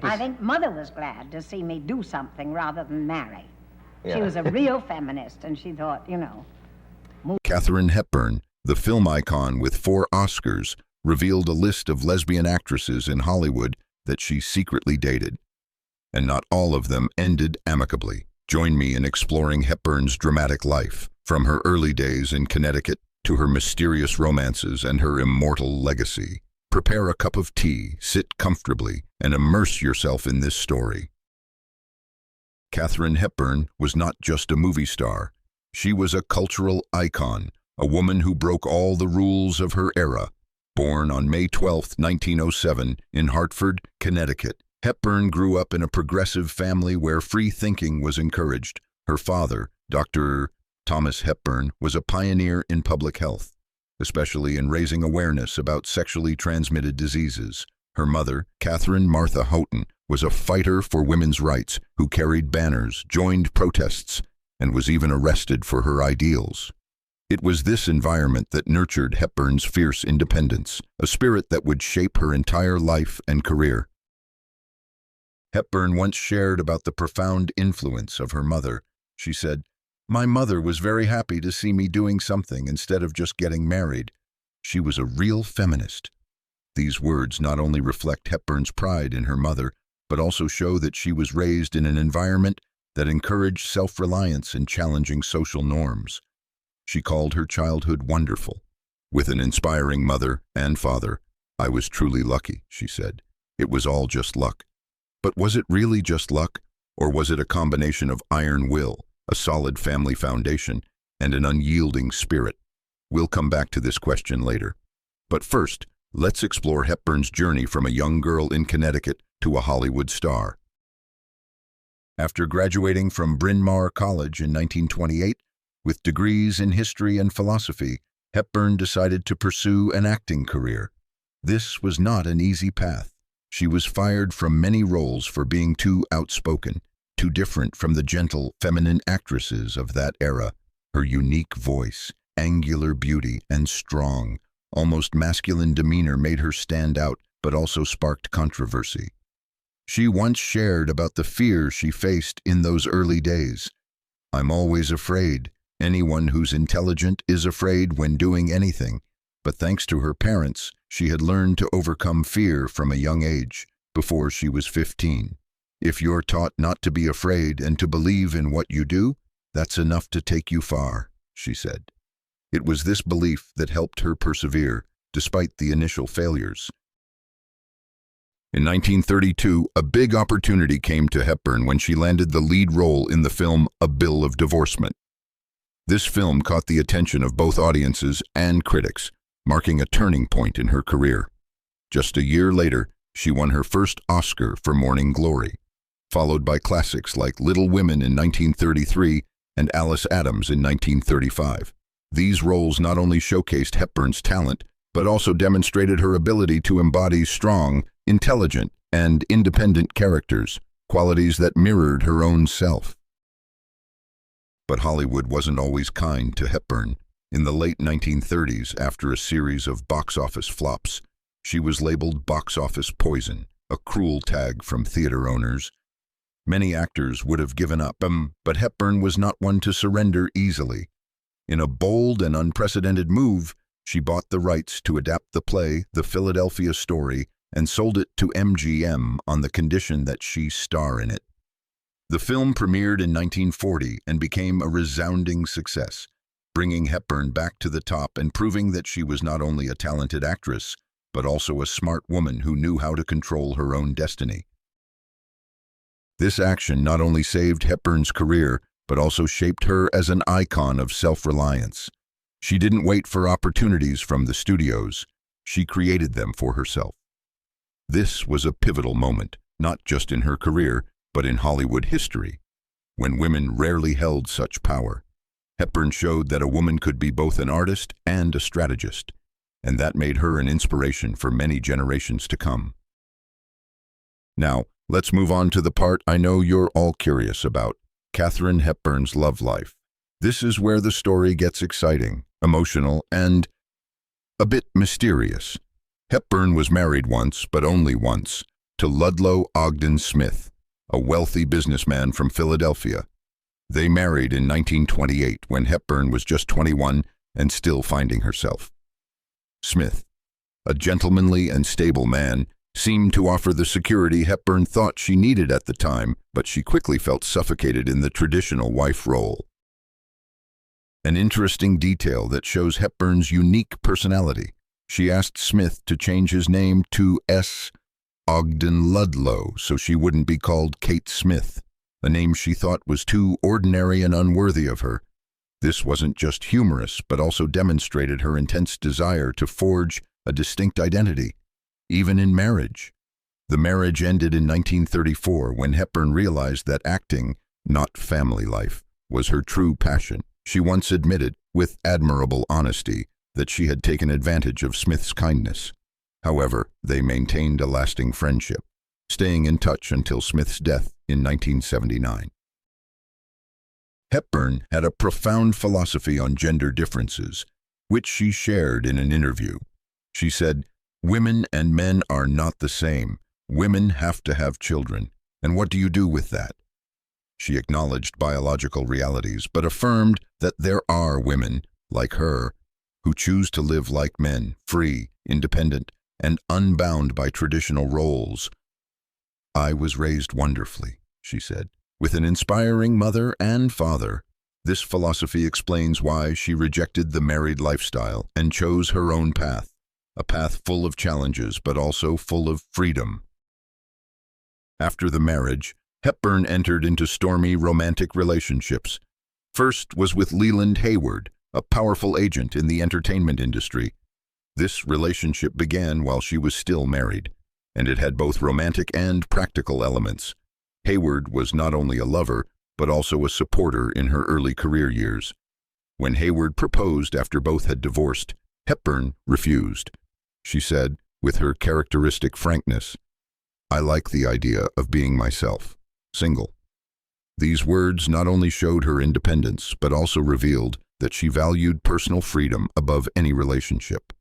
I think Mother was glad to see me do something rather than marry. Yeah. She was a real feminist, and she thought, you know. Katharine Hepburn, the film icon with 4 Oscars, revealed a list of lesbian actresses in Hollywood that she secretly dated. And not all of them ended amicably. Join me in exploring Hepburn's dramatic life, from her early days in Connecticut to her mysterious romances and her immortal legacy. Prepare a cup of tea, sit comfortably, and immerse yourself in this story. Katharine Hepburn was not just a movie star. She was a cultural icon, a woman who broke all the rules of her era. Born on May 12, 1907, in Hartford, Connecticut, Hepburn grew up in a progressive family where free thinking was encouraged. Her father, Dr. Thomas Hepburn, was a pioneer in public health, especially in raising awareness about sexually transmitted diseases. Her mother, Catherine Martha Houghton, was a fighter for women's rights who carried banners, joined protests, and was even arrested for her ideals. It was this environment that nurtured Hepburn's fierce independence, a spirit that would shape her entire life and career. Hepburn once shared about the profound influence of her mother. She said, "My mother was very happy to see me doing something instead of just getting married. She was a real feminist." These words not only reflect Hepburn's pride in her mother, but also show that she was raised in an environment that encouraged self-reliance and challenging social norms. She called her childhood wonderful. "With an inspiring mother and father, I was truly lucky," she said. "It was all just luck." But was it really just luck, or was it a combination of iron will, a solid family foundation, and an unyielding spirit? We'll come back to this question later. But first, let's explore Hepburn's journey from a young girl in Connecticut to a Hollywood star. After graduating from Bryn Mawr College in 1928, with degrees in history and philosophy, Hepburn decided to pursue an acting career. This was not an easy path. She was fired from many roles for being too outspoken, too different from the gentle, feminine actresses of that era. Her unique voice, angular beauty, and strong, almost masculine demeanor made her stand out, but also sparked controversy. She once shared about the fear she faced in those early days. "I'm always afraid. Anyone who's intelligent is afraid when doing anything." But thanks to her parents, she had learned to overcome fear from a young age, before she was 15. "If you're taught not to be afraid and to believe in what you do, that's enough to take you far," she said. It was this belief that helped her persevere, despite the initial failures. In 1932, a big opportunity came to Hepburn when she landed the lead role in the film A Bill of Divorcement. This film caught the attention of both audiences and critics, marking a turning point in her career. Just a year later, she won her first Oscar for Morning Glory, followed by classics like Little Women in 1933 and Alice Adams in 1935. These roles not only showcased Hepburn's talent, but also demonstrated her ability to embody strong, intelligent, and independent characters, qualities that mirrored her own self. But Hollywood wasn't always kind to Hepburn. In the late 1930s, after a series of box office flops, she was labeled box office poison, a cruel tag from theater owners. Many actors would have given up, but Hepburn was not one to surrender easily. In a bold and unprecedented move, she bought the rights to adapt the play, The Philadelphia Story, and sold it to MGM on the condition that she star in it. The film premiered in 1940 and became a resounding success, bringing Hepburn back to the top and proving that she was not only a talented actress, but also a smart woman who knew how to control her own destiny. This action not only saved Hepburn's career, but also shaped her as an icon of self-reliance. She didn't wait for opportunities from the studios. She created them for herself. This was a pivotal moment, not just in her career, but in Hollywood history, when women rarely held such power. Hepburn showed that a woman could be both an artist and a strategist, and that made her an inspiration for many generations to come. Now, let's move on to the part I know you're all curious about, Katharine Hepburn's love life. This is where the story gets exciting, emotional, and a bit mysterious. Hepburn was married once, but only once, to Ludlow Ogden Smith, a wealthy businessman from Philadelphia. They married in 1928 when Hepburn was just 21 and still finding herself. Smith, a gentlemanly and stable man, seemed to offer the security Hepburn thought she needed at the time, but she quickly felt suffocated in the traditional wife role. An interesting detail that shows Hepburn's unique personality. She asked Smith to change his name to S. Ogden Ludlow so she wouldn't be called Kate Smith, a name she thought was too ordinary and unworthy of her. This wasn't just humorous, but also demonstrated her intense desire to forge a distinct identity, even in marriage. The marriage ended in 1934 when Hepburn realized that acting, not family life, was her true passion. She once admitted, with admirable honesty, that she had taken advantage of Smith's kindness. However, they maintained a lasting friendship, staying in touch until Smith's death in 1979. Hepburn had a profound philosophy on gender differences, which she shared in an interview. She said, "Women and men are not the same. Women have to have children. And what do you do with that?" She acknowledged biological realities, but affirmed that there are women, like her, who choose to live like men, free, independent, and unbound by traditional roles. "I was raised wonderfully," she said, "with an inspiring mother and father." This philosophy explains why she rejected the married lifestyle and chose her own path, a path full of challenges but also full of freedom. After the marriage, Hepburn entered into stormy romantic relationships. First was with Leland Hayward, a powerful agent in the entertainment industry. This relationship began while she was still married, and it had both romantic and practical elements. Hayward was not only a lover, but also a supporter in her early career years. When Hayward proposed after both had divorced, Hepburn refused. She said, with her characteristic frankness, "I like the idea of being myself, single." These words not only showed her independence, but also revealed that she valued personal freedom above any relationship.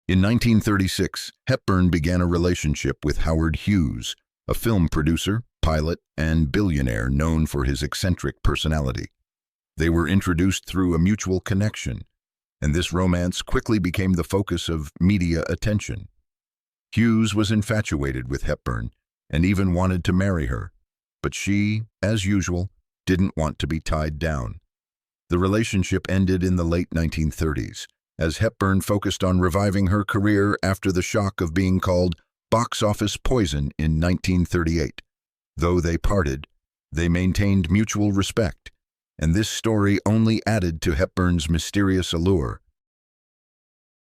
In 1936, Hepburn began a relationship with Howard Hughes, a film producer, pilot, and billionaire known for his eccentric personality. They were introduced through a mutual connection, and this romance quickly became the focus of media attention. Hughes was infatuated with Hepburn and even wanted to marry her, but she, as usual, didn't want to be tied down. The relationship ended in the late 1930s, as Hepburn focused on reviving her career after the shock of being called box office poison in 1938. Though they parted, they maintained mutual respect, and this story only added to Hepburn's mysterious allure.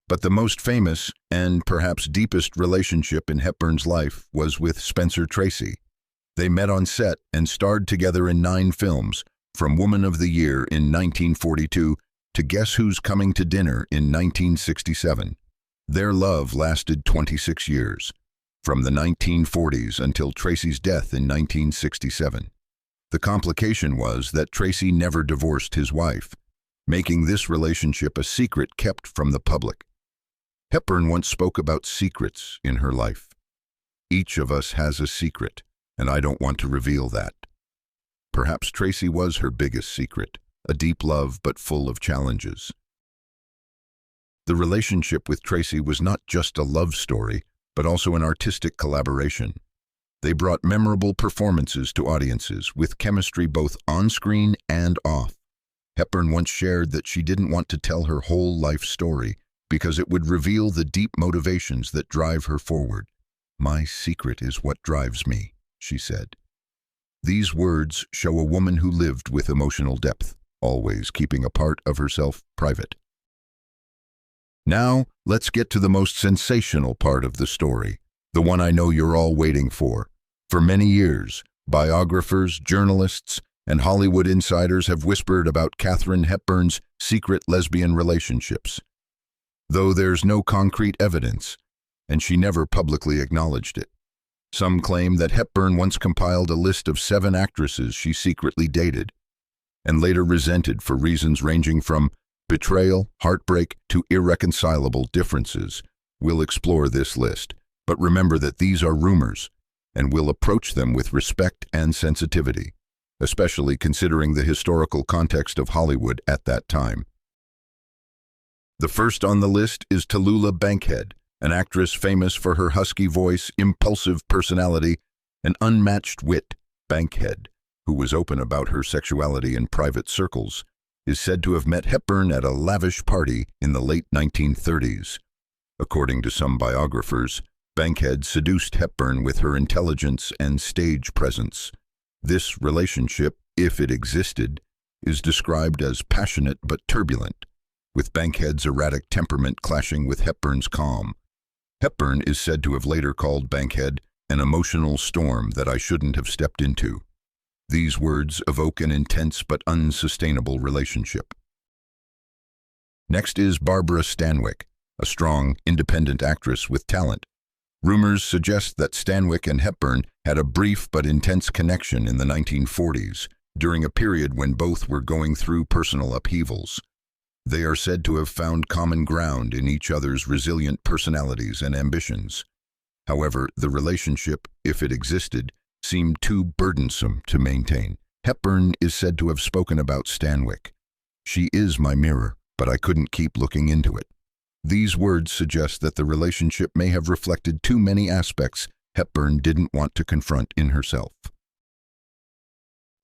But the most famous and perhaps deepest relationship in Hepburn's life was with Spencer Tracy. They met on set and starred together in 9 films, from Woman of the Year in 1942 to Guess Who's Coming to Dinner in 1967. Their love lasted 26 years, from the 1940s until Tracy's death in 1967. The complication was that Tracy never divorced his wife, making this relationship a secret kept from the public. Hepburn once spoke about secrets in her life. "Each of us has a secret, and I don't want to reveal that." Perhaps Tracy was her biggest secret, a deep love but full of challenges. The relationship with Tracy was not just a love story, but also an artistic collaboration. They brought memorable performances to audiences, with chemistry both on-screen and off. Hepburn once shared that she didn't want to tell her whole life story because it would reveal the deep motivations that drive her forward. "My secret is what drives me," she said. These words show a woman who lived with emotional depth, always keeping a part of herself private. Now, let's get to the most sensational part of the story, the one I know you're all waiting for. For many years, biographers, journalists, and Hollywood insiders have whispered about Katharine Hepburn's secret lesbian relationships. Though there's no concrete evidence, and she never publicly acknowledged it. Some claim that Hepburn once compiled a list of 7 actresses she secretly dated, and later resented for reasons ranging from betrayal, heartbreak, to irreconcilable differences. We'll explore this list, But remember that these are rumors, and we'll approach them with respect and sensitivity, especially considering the historical context of Hollywood at that time. The first on the list is Tallulah Bankhead, an actress famous for her husky voice, impulsive personality, and unmatched wit. Bankhead, who was open about her sexuality in private circles, is said to have met Hepburn at a lavish party in the late 1930s. According to some biographers, Bankhead seduced Hepburn with her intelligence and stage presence. This relationship, if it existed, is described as passionate but turbulent, with Bankhead's erratic temperament clashing with Hepburn's calm. Hepburn is said to have later called Bankhead an emotional storm that I shouldn't have stepped into. These words evoke an intense but unsustainable relationship. Next is Barbara Stanwyck, a strong, independent actress with talent. Rumors suggest that Stanwyck and Hepburn had a brief but intense connection in the 1940s, during a period when both were going through personal upheavals. They are said to have found common ground in each other's resilient personalities and ambitions. However, the relationship, if it existed, seemed too burdensome to maintain. Hepburn is said to have spoken about Stanwyck. "She is my mirror, but I couldn't keep looking into it." These words suggest that the relationship may have reflected too many aspects Hepburn didn't want to confront in herself.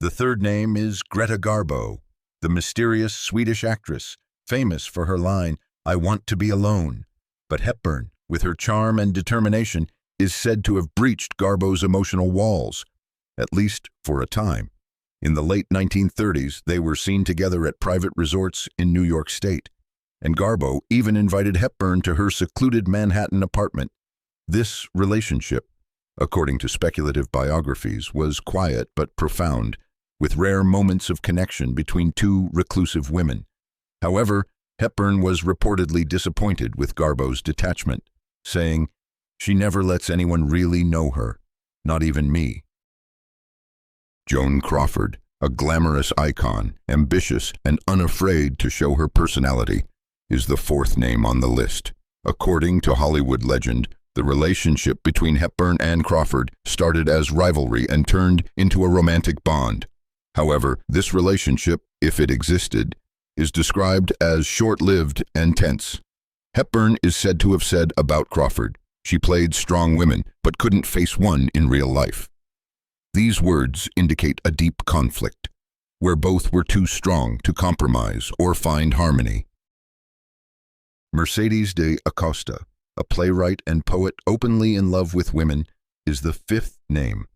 The third name is Greta Garbo, the mysterious Swedish actress, famous for her line, "I want to be alone." But Hepburn, with her charm and determination, is said to have breached Garbo's emotional walls, at least for a time. In the late 1930s, they were seen together at private resorts in New York State, and Garbo even invited Hepburn to her secluded Manhattan apartment. This relationship, according to speculative biographies, was quiet but profound, with rare moments of connection between two reclusive women. However, Hepburn was reportedly disappointed with Garbo's detachment, saying, "She never lets anyone really know her, not even me." Joan Crawford, a glamorous icon, ambitious and unafraid to show her personality, is the fourth name on the list. According to Hollywood legend, the relationship between Hepburn and Crawford started as rivalry and turned into a romantic bond. However, this relationship, if it existed, is described as short-lived and tense. Hepburn is said to have said about Crawford, "She played strong women, but couldn't face one in real life." These words indicate a deep conflict, where both were too strong to compromise or find harmony. Mercedes de Acosta, a playwright and poet openly in love with women, is the fifth name.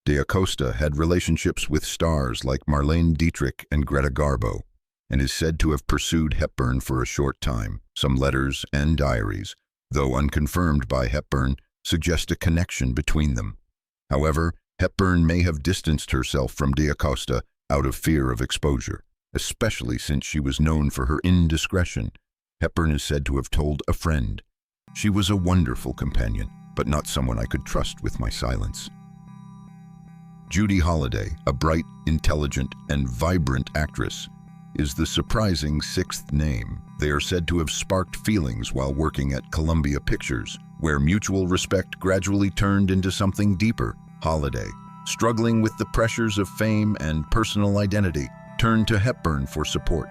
De Acosta had relationships with stars like Marlene Dietrich and Greta Garbo, and is said to have pursued Hepburn for a short time. Some letters and diaries, though unconfirmed by Hepburn, suggest a connection between them. However, Hepburn may have distanced herself from de Acosta out of fear of exposure, especially since she was known for her indiscretion. Hepburn is said to have told a friend, "She was a wonderful companion, but not someone I could trust with my silence." Judy Holliday, a bright, intelligent, and vibrant actress, is the surprising sixth name. They are said to have sparked feelings while working at Columbia Pictures, where mutual respect gradually turned into something deeper. Holliday, struggling with the pressures of fame and personal identity, turned to Hepburn for support.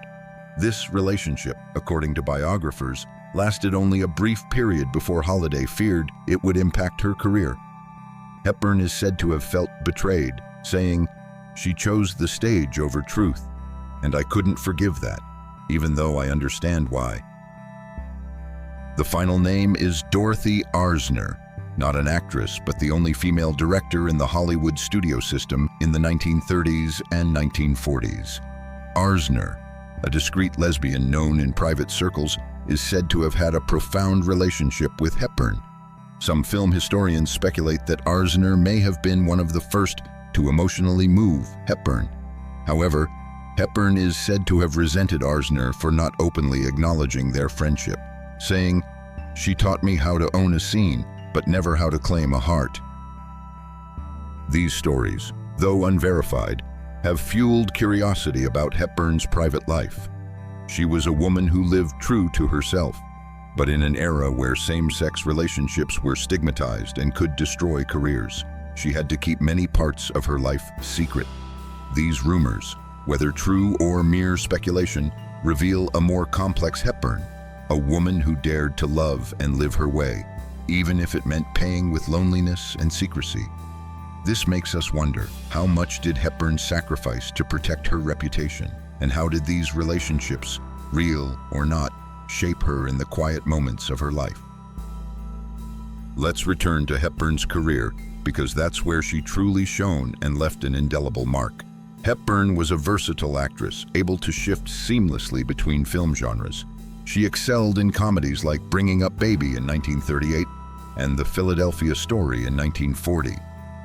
This relationship, according to biographers, lasted only a brief period before Holliday feared it would impact her career. Hepburn is said to have felt betrayed, saying, "She chose the stage over truth, and I couldn't forgive that, even though I understand why." The final name is Dorothy Arzner, not an actress, but the only female director in the Hollywood studio system in the 1930s and 1940s. Arzner, a discreet lesbian known in private circles, is said to have had a profound relationship with Hepburn. Some film historians speculate that Arzner may have been one of the first to emotionally move Hepburn. However, Hepburn is said to have resented Arzner for not openly acknowledging their friendship, saying, "She taught me how to own a scene, but never how to claim a heart." These stories, though unverified, have fueled curiosity about Hepburn's private life. She was a woman who lived true to herself, but in an era where same-sex relationships were stigmatized and could destroy careers, she had to keep many parts of her life secret. These rumors, whether true or mere speculation, reveal a more complex Hepburn, a woman who dared to love and live her way, even if it meant paying with loneliness and secrecy. This makes us wonder, how much did Hepburn sacrifice to protect her reputation? And how did these relationships, real or not, shape her in the quiet moments of her life? Let's return to Hepburn's career, because that's where she truly shone and left an indelible mark. Hepburn was a versatile actress, able to shift seamlessly between film genres. She excelled in comedies like Bringing Up Baby in 1938 and The Philadelphia Story in 1940,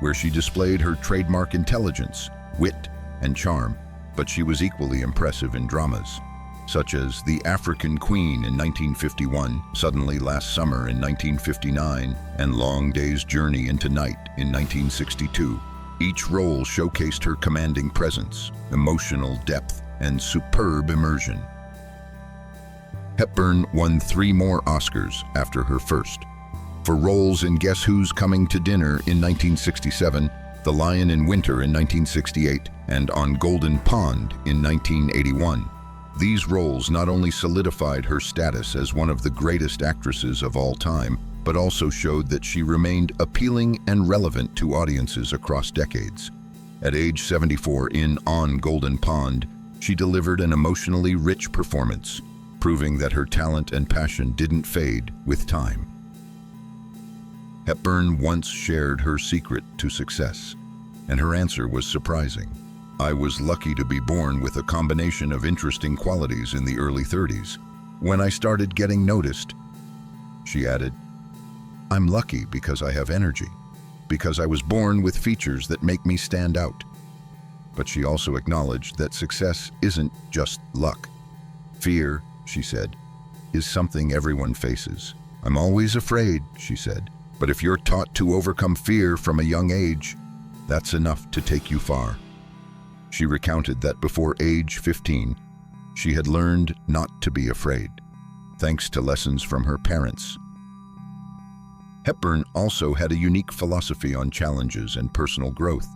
where she displayed her trademark intelligence, wit, and charm. But she was equally impressive in dramas, such as The African Queen in 1951, Suddenly Last Summer in 1959, and Long Day's Journey into Night in 1962. Each role showcased her commanding presence, emotional depth, and superb immersion. Hepburn won 3 more Oscars after her first, for roles in Guess Who's Coming to Dinner in 1967, The Lion in Winter in 1968, and On Golden Pond in 1981. These roles not only solidified her status as one of the greatest actresses of all time, but also showed that she remained appealing and relevant to audiences across decades. At age 74 in On Golden Pond, she delivered an emotionally rich performance, proving that her talent and passion didn't fade with time. Hepburn once shared her secret to success, and her answer was surprising. "I was lucky to be born with a combination of interesting qualities in the early 30s. When I started getting noticed," she added, "I'm lucky because I have energy, because I was born with features that make me stand out." But she also acknowledged that success isn't just luck. "Fear," she said, "is something everyone faces. I'm always afraid," she said, "but if you're taught to overcome fear from a young age, that's enough to take you far." She recounted that before age 15, she had learned not to be afraid, thanks to lessons from her parents. Hepburn also had a unique philosophy on challenges and personal growth.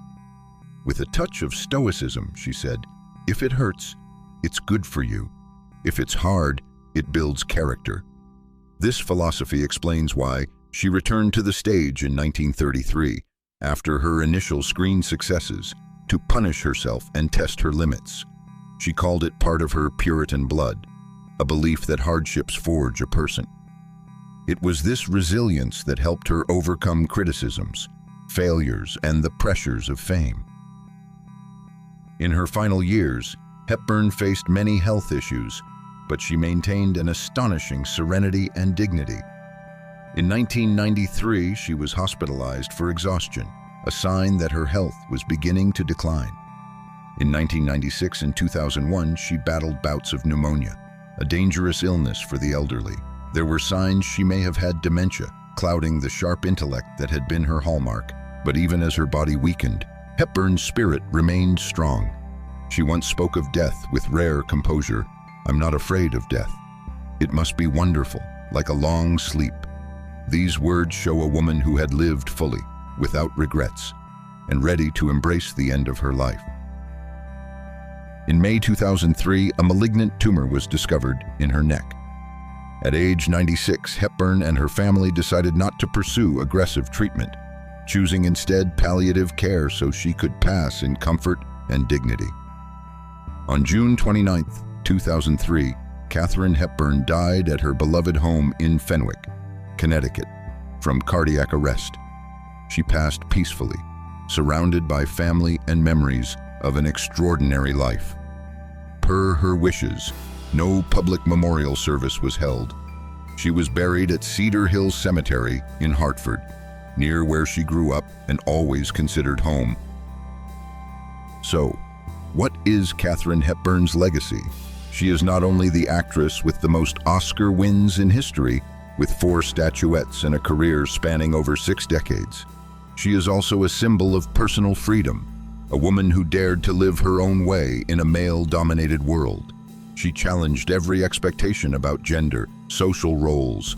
With a touch of stoicism, she said, "If it hurts, it's good for you. If it's hard, it builds character." This philosophy explains why she returned to the stage in 1933, after her initial screen successes, to punish herself and test her limits. She called it part of her Puritan blood, a belief that hardships forge a person. It was this resilience that helped her overcome criticisms, failures, and the pressures of fame. In her final years, Hepburn faced many health issues, but she maintained an astonishing serenity and dignity. In 1993, she was hospitalized for exhaustion, a sign that her health was beginning to decline. In 1996 and 2001, she battled bouts of pneumonia, a dangerous illness for the elderly. There were signs she may have had dementia, clouding the sharp intellect that had been her hallmark. But even as her body weakened, Hepburn's spirit remained strong. She once spoke of death with rare composure. "I'm not afraid of death. It must be wonderful, like a long sleep." These words show a woman who had lived fully, without regrets, and ready to embrace the end of her life. In May 2003, a malignant tumor was discovered in her neck. At age 96, Hepburn and her family decided not to pursue aggressive treatment, choosing instead palliative care so she could pass in comfort and dignity. On June 29, 2003, Katharine Hepburn died at her beloved home in Fenwick, Connecticut, from cardiac arrest. She passed peacefully, surrounded by family and memories of an extraordinary life. Per her wishes, no public memorial service was held. She was buried at Cedar Hill Cemetery in Hartford, near where she grew up and always considered home. So, what is Katharine Hepburn's legacy? She is not only the actress with the most Oscar wins in history, with 4 statuettes and a career spanning over 6 decades. She is also a symbol of personal freedom, a woman who dared to live her own way in a male-dominated world. She challenged every expectation about gender, social roles,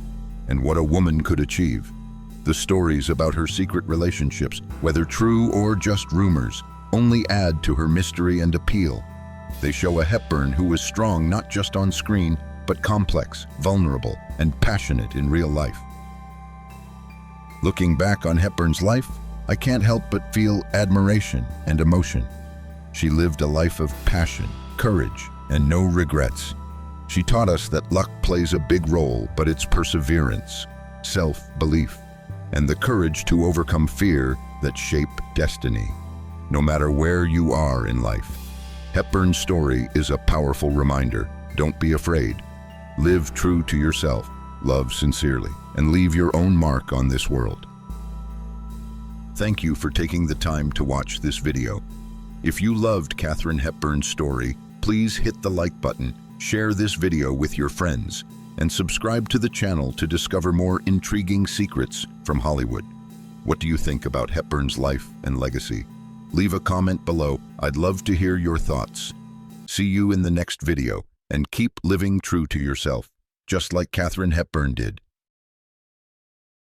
and what a woman could achieve. The stories about her secret relationships, whether true or just rumors, only add to her mystery and appeal. They show a Hepburn who was strong not just on screen, but complex, vulnerable, and passionate in real life. Looking back on Hepburn's life, I can't help but feel admiration and emotion. She lived a life of passion, courage, and no regrets. She taught us that luck plays a big role, but it's perseverance, self-belief, and the courage to overcome fear that shape destiny. No matter where you are in life, Hepburn's story is a powerful reminder. Don't be afraid. Live true to yourself, love sincerely, and leave your own mark on this world. Thank you for taking the time to watch this video. If you loved Katharine Hepburn's story, please hit the like button, share this video with your friends, and subscribe to the channel to discover more intriguing secrets from Hollywood. What do you think about Hepburn's life and legacy? Leave a comment below. I'd love to hear your thoughts. See you in the next video, and keep living true to yourself, just like Katharine Hepburn did.